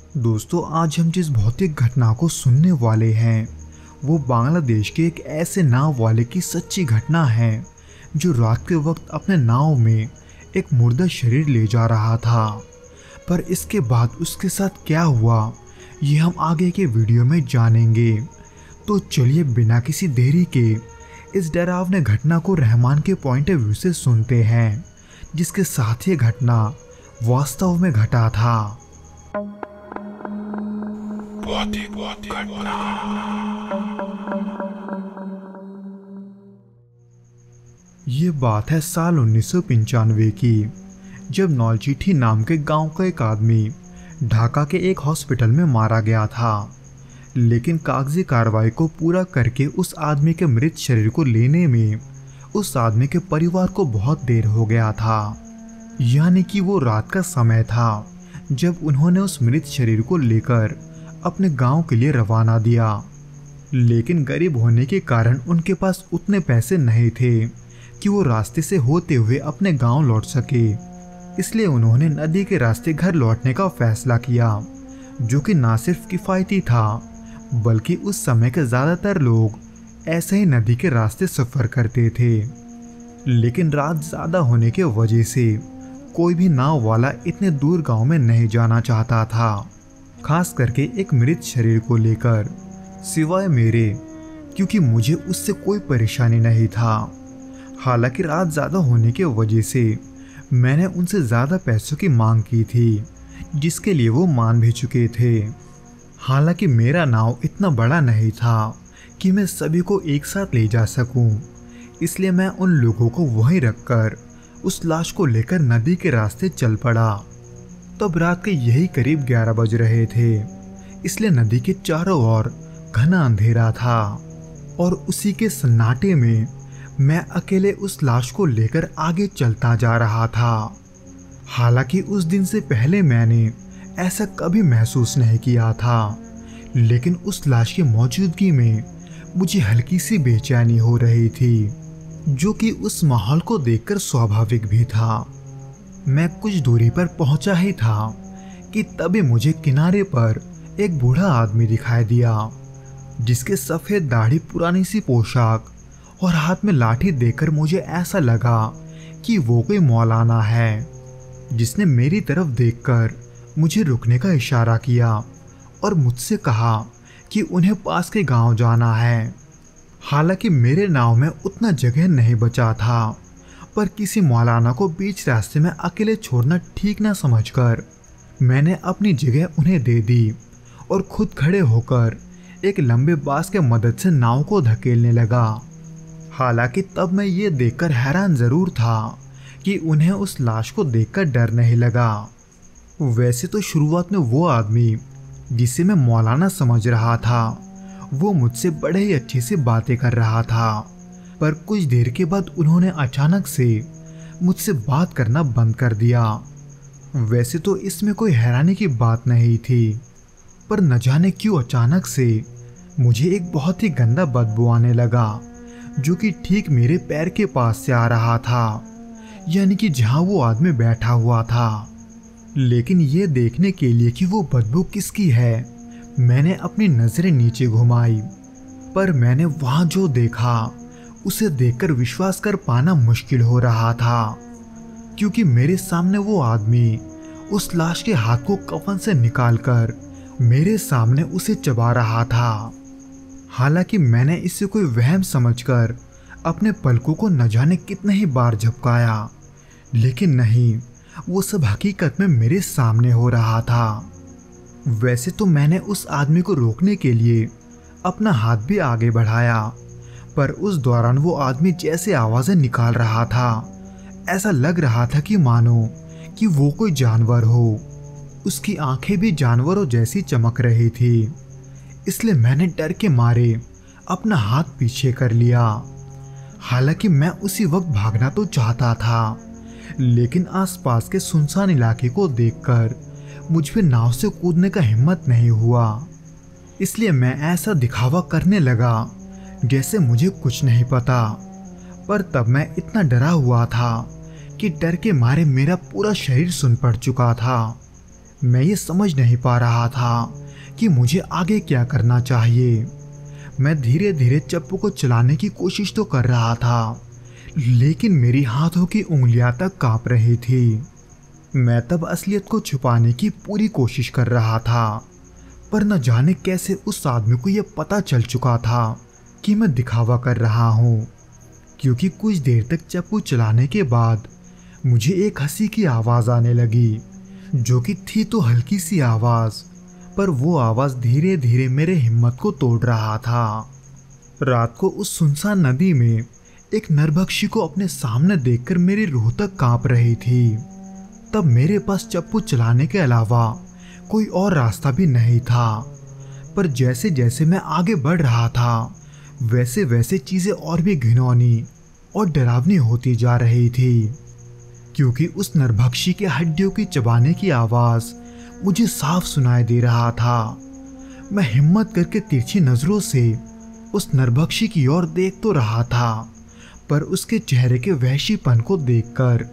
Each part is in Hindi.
दोस्तों, आज हम जिस भौतिक घटना को सुनने वाले हैं वो बांग्लादेश के एक ऐसे नाव वाले की सच्ची घटना है जो रात के वक्त अपने नाव में एक मुर्दा शरीर ले जा रहा था। पर इसके बाद उसके साथ क्या हुआ ये हम आगे के वीडियो में जानेंगे। तो चलिए बिना किसी देरी के इस डरावने घटना को रहमान के पॉइंट ऑफ व्यू से सुनते हैं, जिसके साथ ये घटना वास्तव में घटा था। ये बात है साल 1995 की, जब नौलचिठी नाम के गांव का एक आदमी ढाका के एक हॉस्पिटल में मारा गया था। लेकिन कागजी कार्रवाई को पूरा करके उस आदमी के मृत शरीर को लेने में उस आदमी के परिवार को बहुत देर हो गया था। यानी कि वो रात का समय था जब उन्होंने उस मृत शरीर को लेकर अपने गांव के लिए रवाना दिया। लेकिन गरीब होने के कारण उनके पास उतने पैसे नहीं थे कि वो रास्ते से होते हुए अपने गांव लौट सके। इसलिए उन्होंने नदी के रास्ते घर लौटने का फैसला किया, जो कि ना सिर्फ किफ़ायती था बल्कि उस समय के ज़्यादातर लोग ऐसे ही नदी के रास्ते सफ़र करते थे। लेकिन रात ज़्यादा होने के वजह से कोई भी नाव वाला इतने दूर गांव में नहीं जाना चाहता था, खास करके एक मृत शरीर को लेकर, सिवाय मेरे, क्योंकि मुझे उससे कोई परेशानी नहीं था। हालांकि रात ज़्यादा होने के वजह से मैंने उनसे ज़्यादा पैसों की मांग की थी, जिसके लिए वो मान भी चुके थे। हालांकि मेरा नाव इतना बड़ा नहीं था कि मैं सभी को एक साथ ले जा सकूं, इसलिए मैं उन लोगों को वहीं रखकर उस लाश को लेकर नदी के रास्ते चल पड़ा। तब रात के यही करीब 11 बज रहे थे, इसलिए नदी के चारों ओर घना अंधेरा था और उसी के सन्नाटे में मैं अकेले उस लाश को लेकर आगे चलता जा रहा था। हालांकि उस दिन से पहले मैंने ऐसा कभी महसूस नहीं किया था, लेकिन उस लाश की मौजूदगी में मुझे हल्की सी बेचैनी हो रही थी, जो कि उस माहौल को देखकर स्वाभाविक भी था। मैं कुछ दूरी पर पहुंचा ही था कि तभी मुझे किनारे पर एक बूढ़ा आदमी दिखाई दिया, जिसके सफ़ेद दाढ़ी, पुरानी सी पोशाक और हाथ में लाठी देखकर मुझे ऐसा लगा कि वो कोई मौलाना है, जिसने मेरी तरफ देखकर मुझे रुकने का इशारा किया और मुझसे कहा कि उन्हें पास के गांव जाना है। हालांकि मेरे नाव में उतना जगह नहीं बचा था, पर किसी मौलाना को बीच रास्ते में अकेले छोड़ना ठीक ना समझकर मैंने अपनी जगह उन्हें दे दी और खुद खड़े होकर एक लंबे बांस के मदद से नाव को धकेलने लगा। हालांकि तब मैं ये देखकर हैरान ज़रूर था कि उन्हें उस लाश को देखकर डर नहीं लगा। वैसे तो शुरुआत में वो आदमी जिसे मैं मौलाना समझ रहा था वो मुझसे बड़े ही अच्छे से बातें कर रहा था, पर कुछ देर के बाद उन्होंने अचानक से मुझसे बात करना बंद कर दिया। वैसे तो इसमें कोई हैरानी की बात नहीं थी, पर न जाने क्यों अचानक से मुझे एक बहुत ही गंदा बदबू आने लगा, जो कि ठीक मेरे पैर के पास से आ रहा था, यानी कि जहां वो आदमी बैठा हुआ था। लेकिन ये देखने के लिए कि वो बदबू किसकी है, मैंने अपनी नज़रें नीचे घुमाई, पर मैंने वहां जो देखा उसे देखकर विश्वास कर पाना मुश्किल हो रहा था, क्योंकि मेरे सामने वो आदमी उस लाश के हाथ को कफन से निकालकर मेरे सामने उसे चबा रहा था। हालांकि मैंने इसे कोई वहम समझकर अपने पलकों को न जाने कितने ही बार झपकाया, लेकिन नहीं, वो सब हकीकत में मेरे सामने हो रहा था। वैसे तो मैंने उस आदमी को रोकने के लिए अपना हाथ भी आगे बढ़ाया, पर उस दौरान वो आदमी जैसे आवाज़ें निकाल रहा था, ऐसा लग रहा था कि मानो कि वो कोई जानवर हो। उसकी आंखें भी जानवरों जैसी चमक रही थी, इसलिए मैंने डर के मारे अपना हाथ पीछे कर लिया। हालांकि मैं उसी वक्त भागना तो चाहता था, लेकिन आसपास के सुनसान इलाके को देखकर मुझ पे नाव से कूदने का हिम्मत नहीं हुआ, इसलिए मैं ऐसा दिखावा करने लगा जैसे मुझे कुछ नहीं पता। पर तब मैं इतना डरा हुआ था कि डर के मारे मेरा पूरा शरीर सुन पड़ चुका था। मैं ये समझ नहीं पा रहा था कि मुझे आगे क्या करना चाहिए। मैं धीरे धीरे चप्पू को चलाने की कोशिश तो कर रहा था, लेकिन मेरी हाथों की उंगलियां तक कांप रही थी। मैं तब असलियत को छुपाने की पूरी कोशिश कर रहा था, पर न जाने कैसे उस आदमी को यह पता चल चुका था कि मैं दिखावा कर रहा हूँ, क्योंकि कुछ देर तक चप्पू चलाने के बाद मुझे एक हंसी की आवाज़ आने लगी, जो कि थी तो हल्की सी आवाज़, पर वो आवाज़ धीरे धीरे मेरे हिम्मत को तोड़ रहा था। रात को उस सुनसान नदी में एक नरभक्षी को अपने सामने देखकर मेरी रूह तक कांप रही थी। तब मेरे पास चप्पू चलाने के अलावा कोई और रास्ता भी नहीं था, पर जैसे जैसे मैं आगे बढ़ रहा था वैसे वैसे चीज़ें और भी घिनौनी और डरावनी होती जा रही थी, क्योंकि उस नरभक्षी के हड्डियों की चबाने की आवाज़ मुझे साफ सुनाई दे रहा था। मैं हिम्मत करके तिरछी नज़रों से उस नरभक्षी की ओर देख तो रहा था, पर उसके चेहरे के वहशीपन को देखकर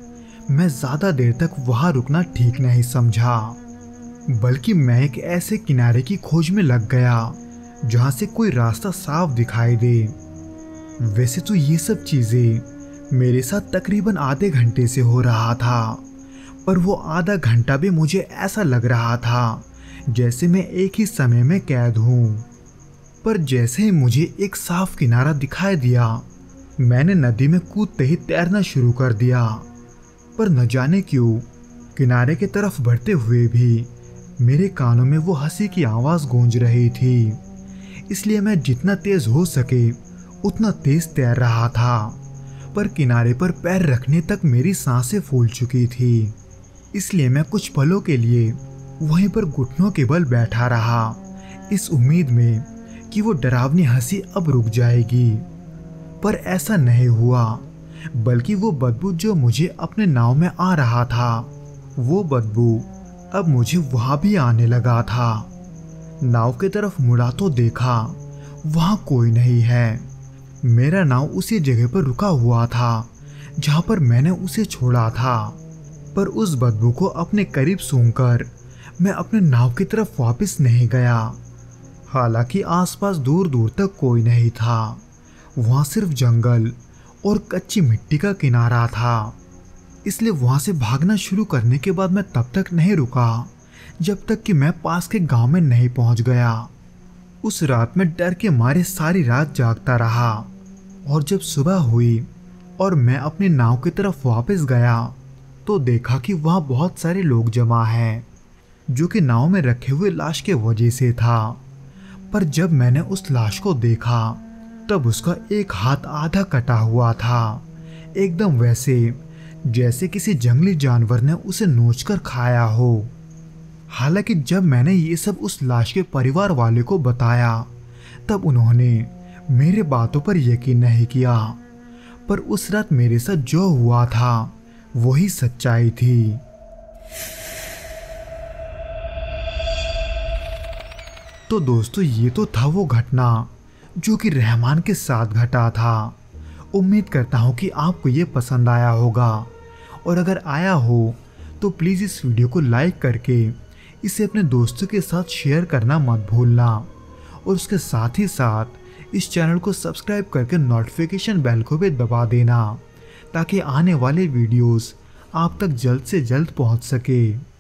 मैं ज़्यादा देर तक वहाँ रुकना ठीक नहीं समझा, बल्कि मैं एक ऐसे किनारे की खोज में लग गया जहाँ से कोई रास्ता साफ दिखाई दे। वैसे तो ये सब चीज़ें मेरे साथ तकरीबन आधे घंटे से हो रहा था, पर वो आधा घंटा भी मुझे ऐसा लग रहा था जैसे मैं एक ही समय में कैद हूँ। पर जैसे ही मुझे एक साफ किनारा दिखाई दिया, मैंने नदी में कूदते ही तैरना शुरू कर दिया। पर न जाने क्यों किनारे की तरफ बढ़ते हुए भी मेरे कानों में वो हंसी की आवाज़ गूंज रही थी, इसलिए मैं जितना तेज हो सके उतना तेज तैर रहा था। पर किनारे पर पैर रखने तक मेरी सांसें फूल चुकी थी, इसलिए मैं कुछ पलों के लिए वहीं पर घुटनों के बल बैठा रहा, इस उम्मीद में कि वो डरावनी हंसी अब रुक जाएगी। पर ऐसा नहीं हुआ, बल्कि वो बदबू जो मुझे अपने नाव में आ रहा था, वो बदबू अब मुझे वहां भी आने लगा था। नाव की तरफ मुड़ा तो देखा वहां कोई नहीं है। मेरा नाव उसी जगह पर रुका हुआ था जहां पर मैंने उसे छोड़ा था, पर उस बदबू को अपने करीब सूंघकर मैं अपने नाव की तरफ वापस नहीं गया। हालांकि आसपास दूर दूर तक कोई नहीं था, वहां सिर्फ जंगल और कच्ची मिट्टी का किनारा था, इसलिए वहां से भागना शुरू करने के बाद मैं तब तक नहीं रुका जब तक कि मैं पास के गांव में नहीं पहुंच गया। उस रात में डर के मारे सारी रात जागता रहा, और जब सुबह हुई और मैं अपनी नाव की तरफ वापस गया तो देखा कि वहां बहुत सारे लोग जमा हैं, जो कि नाव में रखे हुए लाश के वजह से था। पर जब मैंने उस लाश को देखा तब उसका एक हाथ आधा कटा हुआ था, एकदम वैसे जैसे किसी जंगली जानवर ने उसे नोचकर खाया हो। हालांकि जब मैंने ये सब उस लाश के परिवार वाले को बताया तब उन्होंने मेरे बातों पर यकीन नहीं किया, पर उस रात मेरे साथ जो हुआ था वही सच्चाई थी। तो दोस्तों, ये तो था वो घटना जो कि रहमान के साथ घटा था। उम्मीद करता हूँ कि आपको ये पसंद आया होगा, और अगर आया हो तो प्लीज़ इस वीडियो को लाइक करके इसे अपने दोस्तों के साथ शेयर करना मत भूलना, और उसके साथ ही साथ इस चैनल को सब्सक्राइब करके नोटिफिकेशन बेल को भी दबा देना, ताकि आने वाले वीडियोस आप तक जल्द से जल्द पहुंच सके।